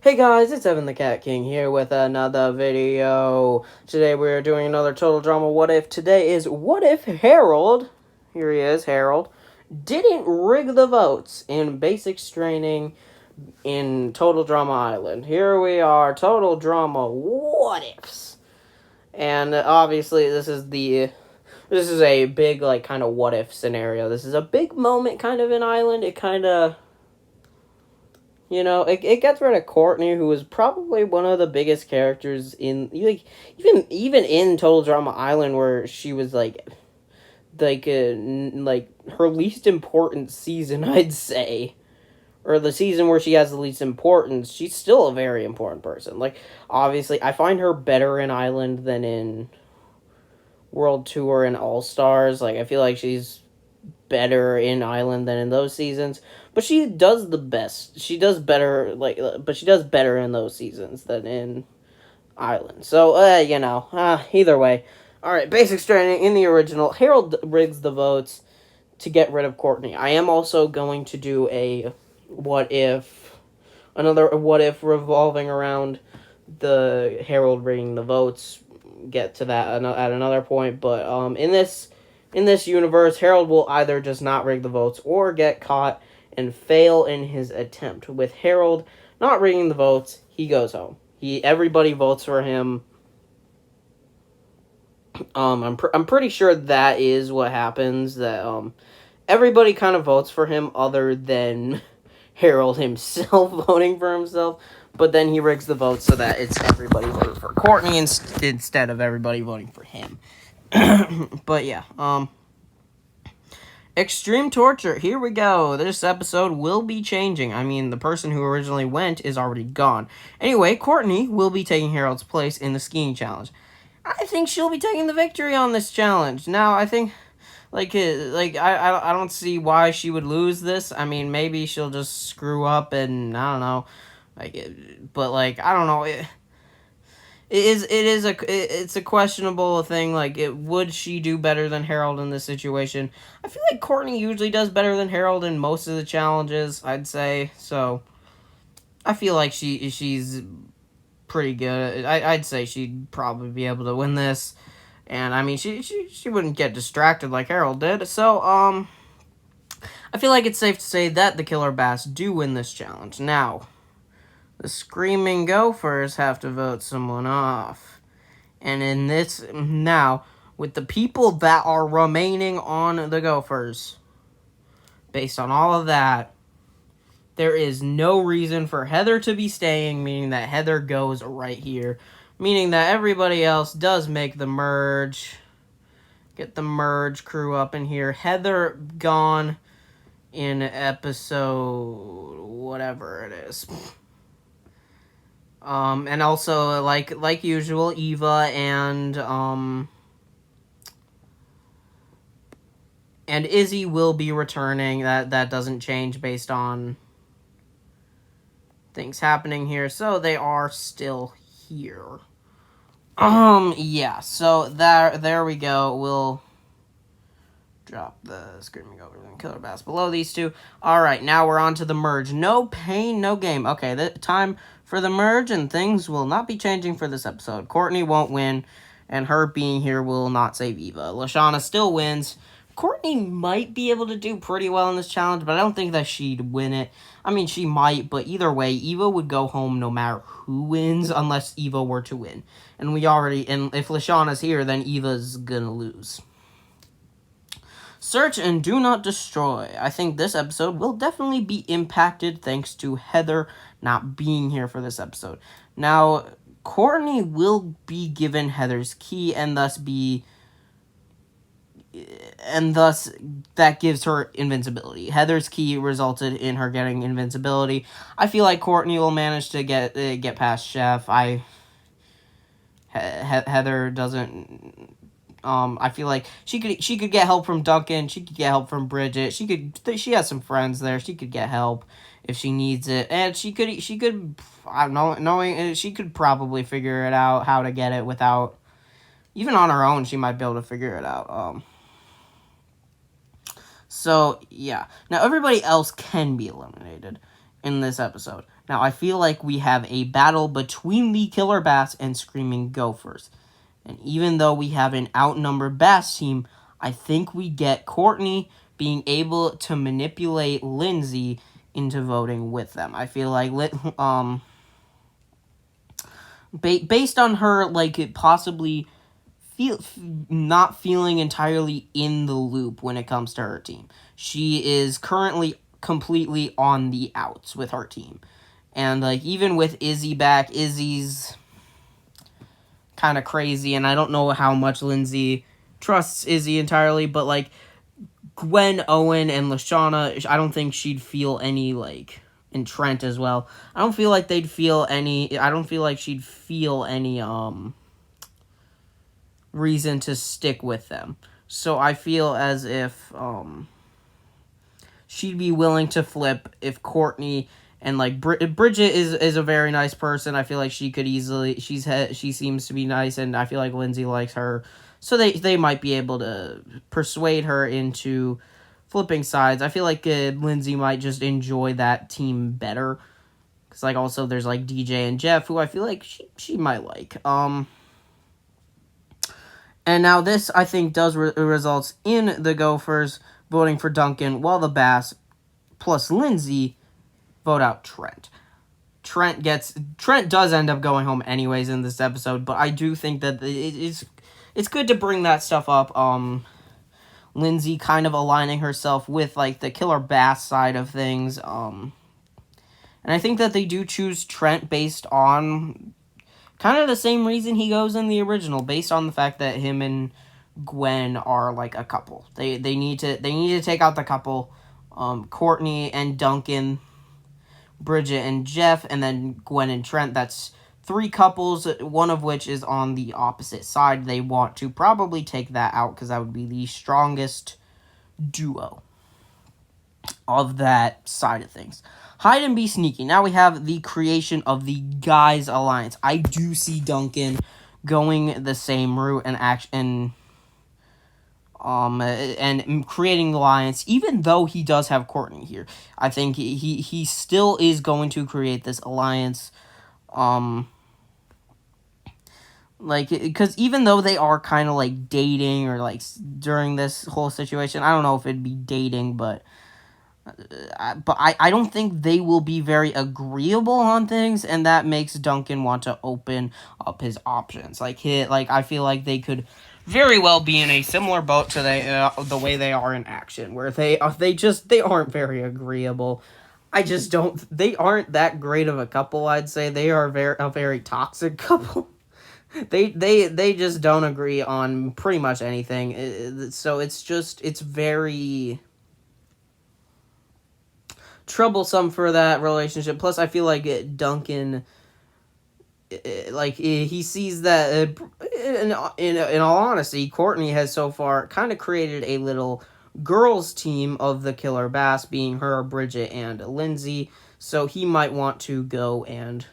Hey guys, it's Evan the Cat King here with another video. Today we're doing another Total Drama What If. Today is what if Harold, here he is, Harold, didn't rig the votes in basics training in Total Drama Island. Here we are, Total Drama What Ifs. And obviously this is a big kind of what if scenario. This is a big moment kind of in Island. It kind of it gets rid of Courtney, who was probably one of the biggest characters in even in Total Drama Island, where she was like her least important season, I'd say, or the season where she has the least importance. She's still a very important person. Like, obviously, I find her better in Island than in World Tour and All Stars. Like, I feel like she's better in Island than in those seasons, but she does the best. She does better, but she does better in those seasons than in Island. So, either way. Alright, basic training in the original. Harold rigs the votes to get rid of Courtney. I am also going to do another what if revolving around the Harold rigging the votes. Get to that at another point, but in this universe, Harold will either just not rig the votes or get caught and fail in his attempt. With Harold not rigging the votes, he goes home. Everybody votes for him. I'm pretty sure that is what happens. That everybody kind of votes for him, other than Harold himself voting for himself. But then he rigs the votes so that it's everybody voting for Courtney instead of everybody voting for him. But yeah, extreme torture. Here we go. This episode will be changing. I mean, the person who originally went is already gone. Anyway, Courtney will be taking Harold's place in the skiing challenge. I think she'll be taking the victory on this challenge. Now, I think, I don't see why she would lose this. I mean, maybe she'll just screw up and, I don't know, I don't know, it's a questionable thing. Would she do better than Harold in this situation? I feel like Courtney usually does better than Harold in most of the challenges, I'd say. So I feel like she's pretty good. I'd say she'd probably be able to win this. And I mean, she wouldn't get distracted like Harold did. So I feel like it's safe to say that the Killer Bass do win this challenge. Now, the Screaming Gophers have to vote someone off. And in this, now, with the people that are remaining on the Gophers, based on all of that, there is no reason for Heather to be staying, meaning that Heather goes right here. Meaning that everybody else does make the merge. Get the merge crew up in here. Heather gone in episode whatever it is. And also, like usual, Eva and Izzy will be returning. That doesn't change based on things happening here. So they are still here. Yeah, so there we go. We'll drop the Screaming Gophers and Killer Bass below these two. Alright, now we're on to the merge. No pain, no game. Okay, the time for the merge, and things will not be changing for this episode. Courtney won't win, and her being here will not save Eva. Lashana still wins. Courtney might be able to do pretty well in this challenge, but I don't think that she'd win it. I mean, she might, but either way, Eva would go home no matter who wins, unless Eva were to win. And if Lashana's here, then Eva's gonna lose. Search and do not destroy. I think this episode will definitely be impacted thanks to Heather not being here for this episode. Now, Courtney will be given Heather's key, and thus that gives her invincibility. Heather's key resulted in her getting invincibility. I feel like Courtney will manage to get past Chef. Heather doesn't. I feel like she could get help from Duncan. She could get help from Bridget. She has some friends there. She could get help if she needs it, and she could. I don't know. Knowing she could probably figure it out how to get it without. Even on her own, she might be able to figure it out. So, yeah. Now, everybody else can be eliminated in this episode. Now, I feel like we have a battle between the Killer Bass and Screaming Gophers. And even though we have an outnumbered Bass team, I think we get Courtney being able to manipulate Lindsay into voting with them. I feel like based on her like possibly not feeling entirely in the loop when it comes to her team. She is currently completely on the outs with her team. And like even with Izzy back, Izzy's kind of crazy, and I don't know how much Lindsay trusts Izzy entirely, but like Gwen, Owen, and Lashana, I don't think she'd feel any like, and Trent as well. I don't feel like they'd feel any. I don't feel like she'd feel any reason to stick with them. So I feel as if she'd be willing to flip if Courtney and like Bridget is a very nice person. I feel like she could easily she seems to be nice, and I feel like Lindsay likes her, so they might be able to persuade her into flipping sides. I feel like Lindsay might just enjoy that team better, because like also there's like DJ and Jeff, who I feel like she might like. And now this, I think, does results in the Gophers voting for Duncan, while the Bass plus Lindsay vote out Trent. Trent does end up going home anyways in this episode, but I do think that it's good to bring that stuff up. Lindsay kind of aligning herself with like the Killer Bass side of things. And I think that they do choose Trent based on kind of the same reason he goes in the original, based on the fact that him and Gwen are like a couple. They need to take out the couple. Courtney and Duncan, Bridget and Jeff, and then Gwen and Trent. That's 3 couples, one of which is on the opposite side. They want to probably take that out because that would be the strongest duo of that side of things. Hide and be sneaky. Now we have the creation of the Guys Alliance. I do see Duncan going the same route and creating the alliance, even though he does have Courtney here. I think he still is going to create this alliance. Like, because even though they are kind of like dating or like during this whole situation, I don't know if it'd be dating, but I don't think they will be very agreeable on things, and that makes Duncan want to open up his options. Like I feel like they could very well be in a similar boat to the way they are in action, where they aren't very agreeable. I just don't. They aren't that great of a couple. I'd say they are a very toxic couple. They just don't agree on pretty much anything. So it's very troublesome for that relationship. Plus, I feel like Duncan, like he sees that in all honesty, Courtney has so far kind of created a little girls team of the Killer Bass, being her, Bridget, and Lindsay. So he might want to go and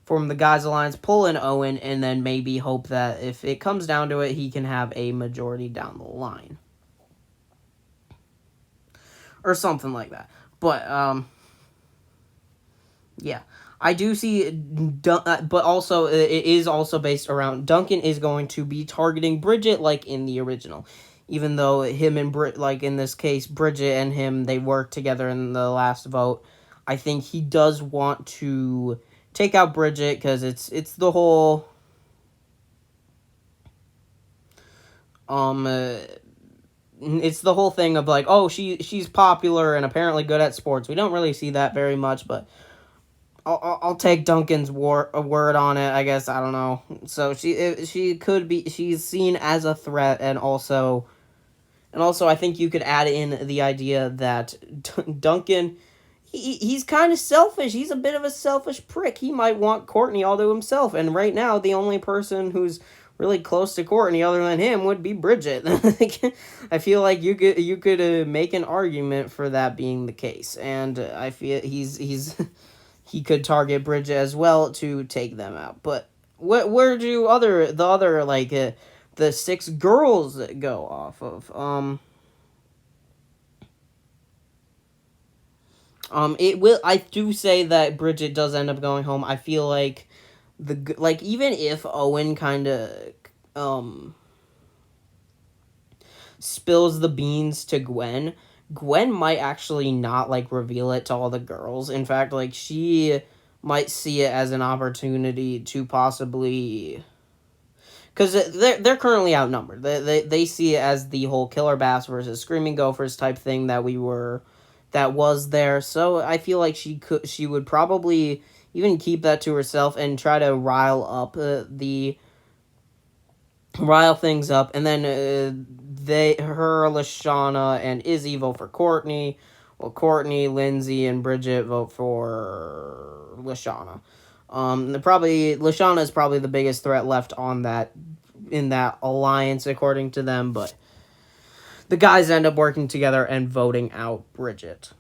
form the Guys Alliance, pull in Owen, and then maybe hope that if it comes down to it, he can have a majority down the line. Or something like that. But, yeah. I do see, but also, it is also based around, Duncan is going to be targeting Bridget like in the original. Even though him and like in this case, Bridget and him, they worked together in the last vote. I think he does want to take out Bridget, because it's the whole, it's the whole thing of like, oh, she's popular and apparently good at sports. We don't really see that very much, but I'll take Duncan's word on it, I guess. I don't know. So she could be, she's seen as a threat, and also I think you could add in the idea that Duncan, he's kind of selfish. He's a bit of a selfish prick. He might want Courtney all to himself, and right now the only person who's really close to Courtney other than him would be Bridget. I feel like you could make an argument for that being the case, and I feel he could target Bridget as well to take them out. But where do the other like the 6 girls go off of? It will. I do say that Bridget does end up going home. I feel like even if Owen kind of spills the beans to Gwen, Gwen might actually not like reveal it to all the girls. In fact, like she might see it as an opportunity to possibly, because they're currently outnumbered. They see it as the whole Killer Bass versus Screaming Gophers type thing that was there. So I feel like she would probably even keep that to herself and try to rile things up, and then Lashana, and Izzy vote for Courtney. Well, Courtney, Lindsay, and Bridget vote for Lashana. Lashana is probably the biggest threat left in that alliance, according to them, but the guys end up working together and voting out Bridget.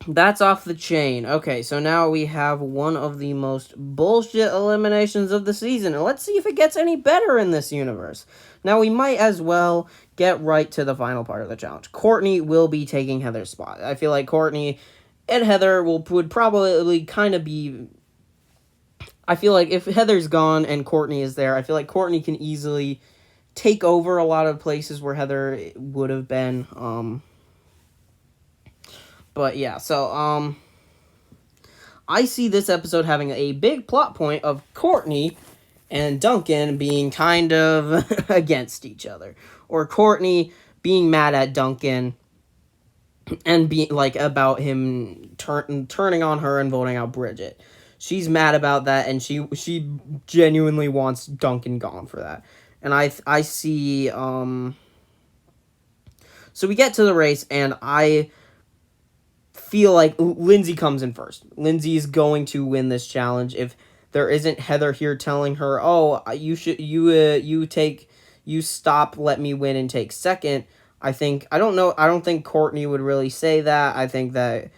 That's off the chain. Okay, so now we have one of the most bullshit eliminations of the season, and let's see if it gets any better in this universe. Now, we might as well get right to the final part of the challenge. Courtney will be taking Heather's spot. I feel like Courtney and Heather would probably kind of be... I feel like if Heather's gone and Courtney is there, I feel like Courtney can easily take over a lot of places where Heather would have been. But yeah, so I see this episode having a big plot point of Courtney and Duncan being kind of against each other, or Courtney being mad at Duncan and being like about him turning on her and voting out Bridget. She's mad about that, and she genuinely wants Duncan gone for that. And I see so we get to the race, and I feel like Lindsay comes in first. Lindsay is going to win this challenge if there isn't Heather here telling her, "Oh, you stop, let me win and take second." I don't think Courtney would really say that. I think that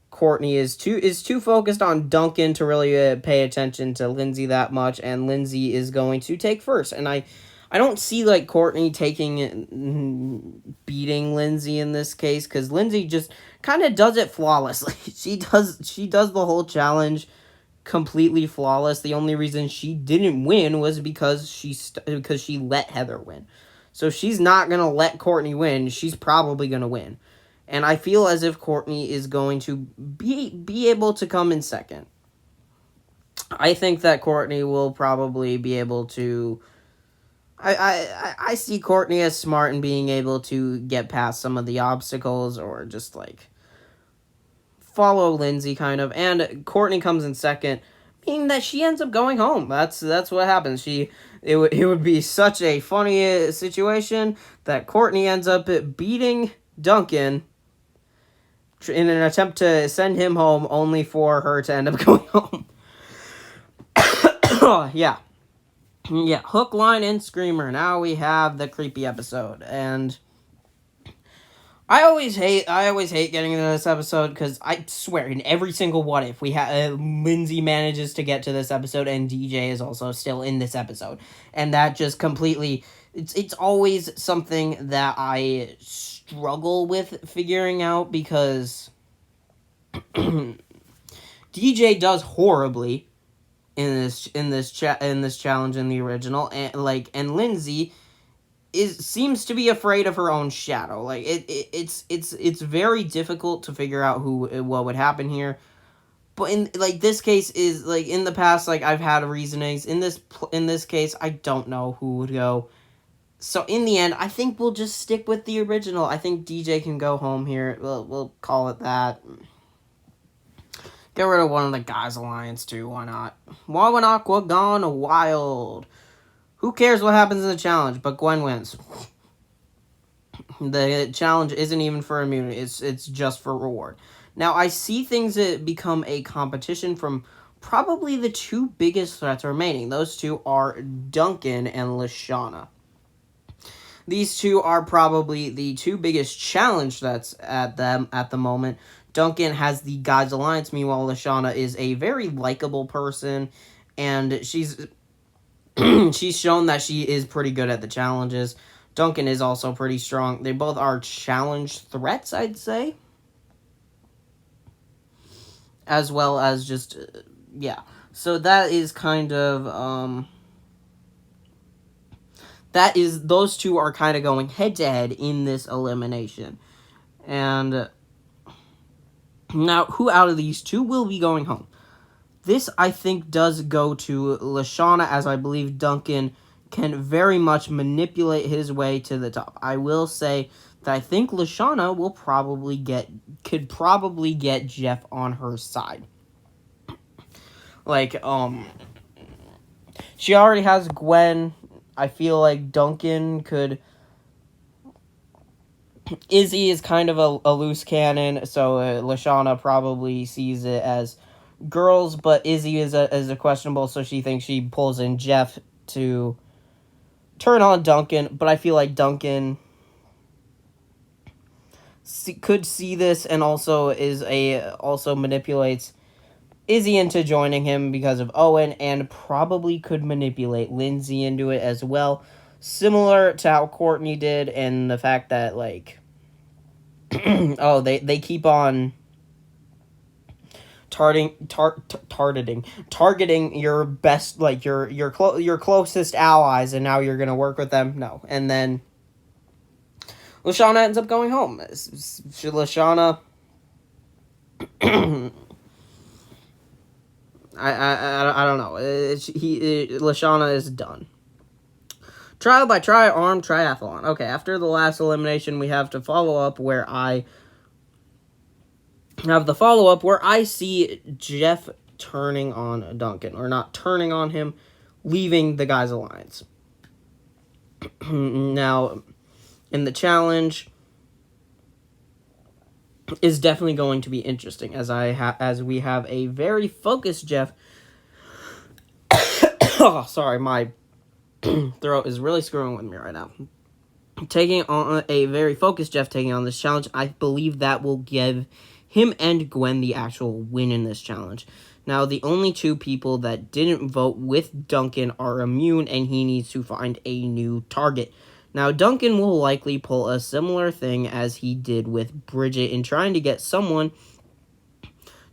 Courtney is too focused on Duncan to really pay attention to Lindsay that much, and Lindsay is going to take first. And I don't see like Courtney beating Lindsay in this case, because Lindsay just kind of does it flawlessly. She does the whole challenge completely flawless. The only reason she didn't win was because she let Heather win. So she's not gonna let Courtney win. She's probably gonna win, and I feel as if Courtney is going to be able to come in second. I think that Courtney will probably be able to. I see Courtney as smart in being able to get past some of the obstacles, or just like follow Lindsay kind of, and Courtney comes in second, meaning that she ends up going home. That's what happens. It would be such a funny situation that Courtney ends up beating Duncan in an attempt to send him home, only for her to end up going home. Yeah. Yeah, hook, line, and screamer. Now we have the creepy episode, and I always hate getting into this episode, because I swear in every single what if we have Lindsay manages to get to this episode, and DJ is also still in this episode, and that just completely it's always something that I struggle with figuring out, because DJ does horribly in this challenge in the original, and Lindsay seems to be afraid of her own shadow. Like it's very difficult to figure out what would happen here. But in like this case is like in the past, like I've had reasonings. In this case, I don't know who would go. So in the end, I think we'll just stick with the original. I think DJ can go home here. We'll call it that. Get rid of one of the guys' alliance, too. Why not? Wawa and Aqua gone wild. Who cares what happens in the challenge? But Gwen wins. The challenge isn't even for immunity. It's just for reward. Now, I see things that become a competition from probably the two biggest threats remaining. Those two are Duncan and Lashana. These two are probably the two biggest challenge threats at the moment. Duncan has the Guys Alliance. Meanwhile, Lashana is a very likable person, and she's shown that she is pretty good at the challenges. Duncan is also pretty strong. They both are challenge threats, I'd say. as well as just, yeah. So that is kind of, those two are kind of going head-to-head in this elimination. And now, who out of these two will be going home? This, I think, does go to LaShawna, as I believe Duncan can very much manipulate his way to the top. I will say that I think LaShawna could probably get Jeff on her side. Like, she already has Gwen. I feel like Duncan could... Izzy is kind of a loose cannon, so LaShawna probably sees it as girls, but Izzy is a questionable, so she thinks she pulls in Jeff to turn on Duncan, but I feel like Duncan could see this and also also manipulates Izzy into joining him because of Owen, and probably could manipulate Lindsay into it as well, similar to how Courtney did, and the fact that, like, they keep on targeting your best, like, your closest allies, and now you're gonna work with them. No. And then LaShawna ends up going home. LaShawna I don't know. LaShawna is done. Trial by arm triathlon. Okay, after the last elimination, we have to follow up where I see Jeff turning on Duncan, or not turning on him, leaving the guys' alliance. Now, in the challenge is definitely going to be interesting, as we have a very focused Jeff. Oh, sorry, my throat is really screwing with me right now. Taking on a very focused Jeff, taking on this challenge, I believe that will give him and Gwen the actual win in this challenge. Now, the only two people that didn't vote with Duncan are immune, and he needs to find a new target. Now, Duncan will likely pull a similar thing as he did with Bridget in trying to get someone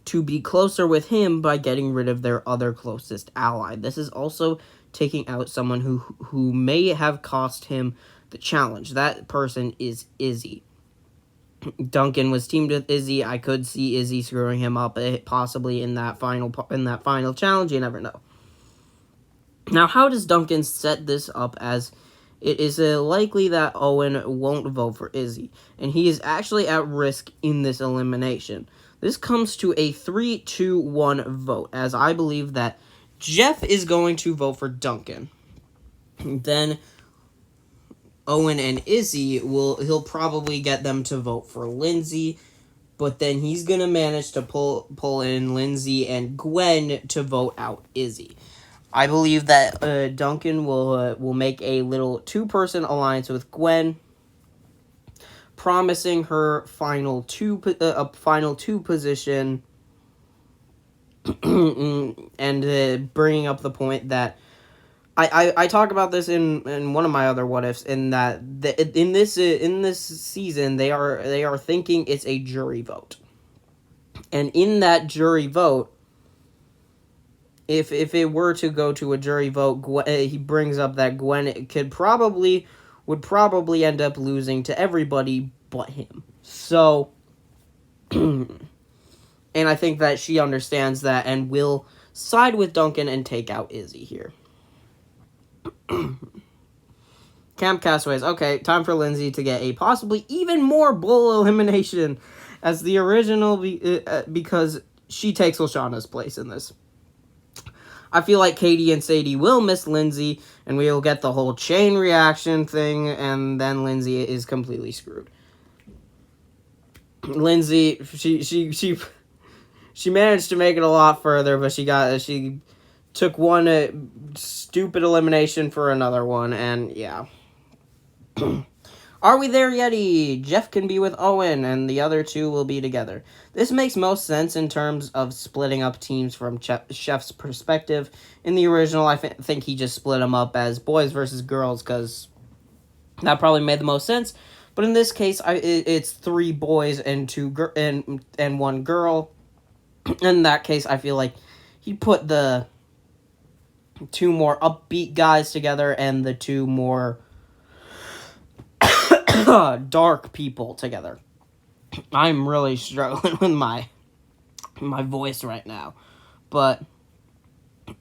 to be closer with him by getting rid of their other closest ally. This is also taking out someone who may have cost him the challenge. That person is Izzy. Duncan was teamed with Izzy. I could see Izzy screwing him up, possibly in that final challenge. You never know. Now, how does Duncan set this up? As it is likely that Owen won't vote for Izzy, and he is actually at risk in this elimination. This comes to a 3-2-1 vote, as I believe that Jeff is going to vote for Duncan. Then Owen and Izzy he'll probably get them to vote for Lindsay, but then he's going to manage to pull in Lindsay and Gwen to vote out Izzy. I believe that Duncan will make a little two-person alliance with Gwen, promising her final two position, and bringing up the point that I talk about this in one of my other what ifs, in that in this season they are thinking it's a jury vote, and in that jury vote, if it were to go to a jury vote, he brings up that Gwen would probably end up losing to everybody but him. So, and I think that she understands that and will side with Duncan and take out Izzy here. Camp Castaways. Okay, time for Lindsay to get a possibly even more bull elimination as the original because she takes LaShawna's place in this. I feel like Katie and Sadie will miss Lindsay, and we'll get the whole chain reaction thing, and then Lindsay is completely screwed. Lindsay, she managed to make it a lot further, but she took one stupid elimination for another one, and yeah. Are we there yet? Jeff can be with Owen, and the other two will be together. This makes most sense in terms of splitting up teams from Chef's perspective. In the original, I think he just split them up as boys versus girls, because that probably made the most sense. But in this case, it's 3 boys and 2 and 1 girl. In that case, I feel like he put the two more upbeat guys together and the two more dark people together. I'm really struggling with my voice right now. But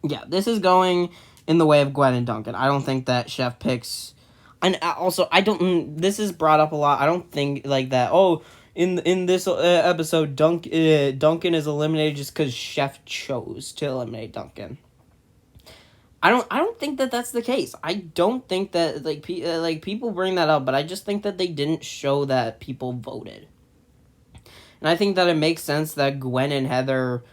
yeah, this is going in the way of Gwen and Duncan. I don't think that Chef picks, and also I don't. This is brought up a lot. I don't think like that. Oh, in this episode, Duncan is eliminated just because Chef chose to eliminate Duncan. I don't think that that's the case. I don't think that like people bring that up, but I just think that they didn't show that people voted. And I think that it makes sense that Gwen and Heather.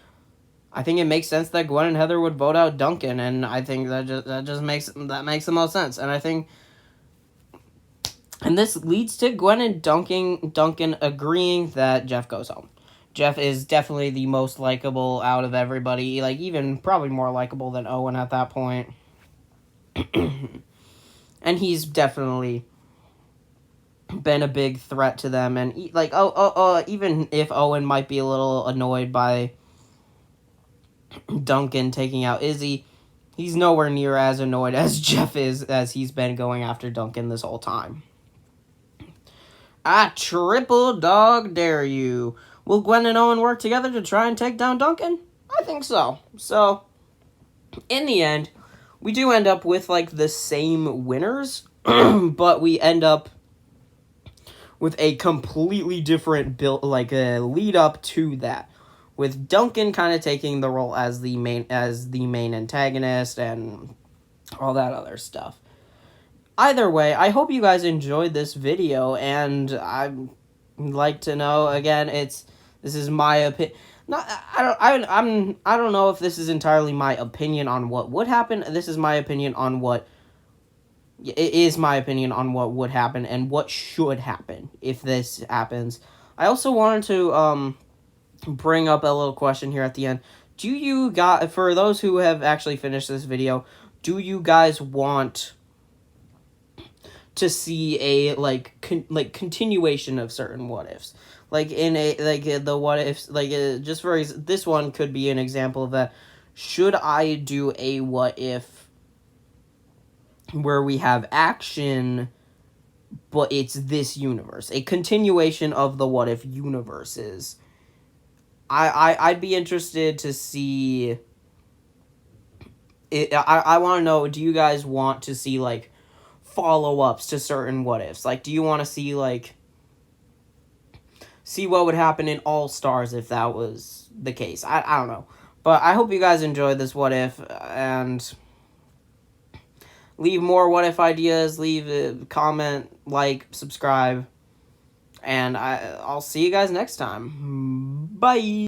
I think it makes sense that Gwen and Heather would vote out Duncan, and I think that just makes the most sense. And I think, and this leads to Gwen and Duncan agreeing that Jeff goes home. Jeff is definitely the most likable out of everybody, like even probably more likable than Owen at that point. And he's definitely been a big threat to them, and like even if Owen might be a little annoyed by Duncan taking out Izzy, he's nowhere near as annoyed as Jeff is, as he's been going after Duncan this whole time. I triple dog dare you. Will Gwen and Owen work together to try and take down Duncan? I think so. So, in the end, we do end up with, like, the same winners, but we end up with a completely different build, like, a lead up to that, with Duncan kind of taking the role as the main antagonist and all that other stuff. Either way, I hope you guys enjoyed this video, and I'd like to know again. This is my opinion. I don't know if this is entirely my opinion on what would happen. This is my opinion on what. It is my opinion on what would happen and what should happen if this happens. I also wanted to bring up a little question here at the end. Do you guys, for those who have actually finished this video, do you guys want to see a continuation of certain what ifs, like in the what ifs, just for this one could be an example of that? Should I do a what if where we have action, but it's this universe, a continuation of the what if universes? I'd be interested to see it. I want to know, do you guys want to see like follow-ups to certain what ifs? Like, do you want to see what would happen in All Stars if that was the case? I don't know, but I hope you guys enjoyed this what if, and leave more what if ideas, leave a comment, like, subscribe, and I'll see you guys next time. Bye.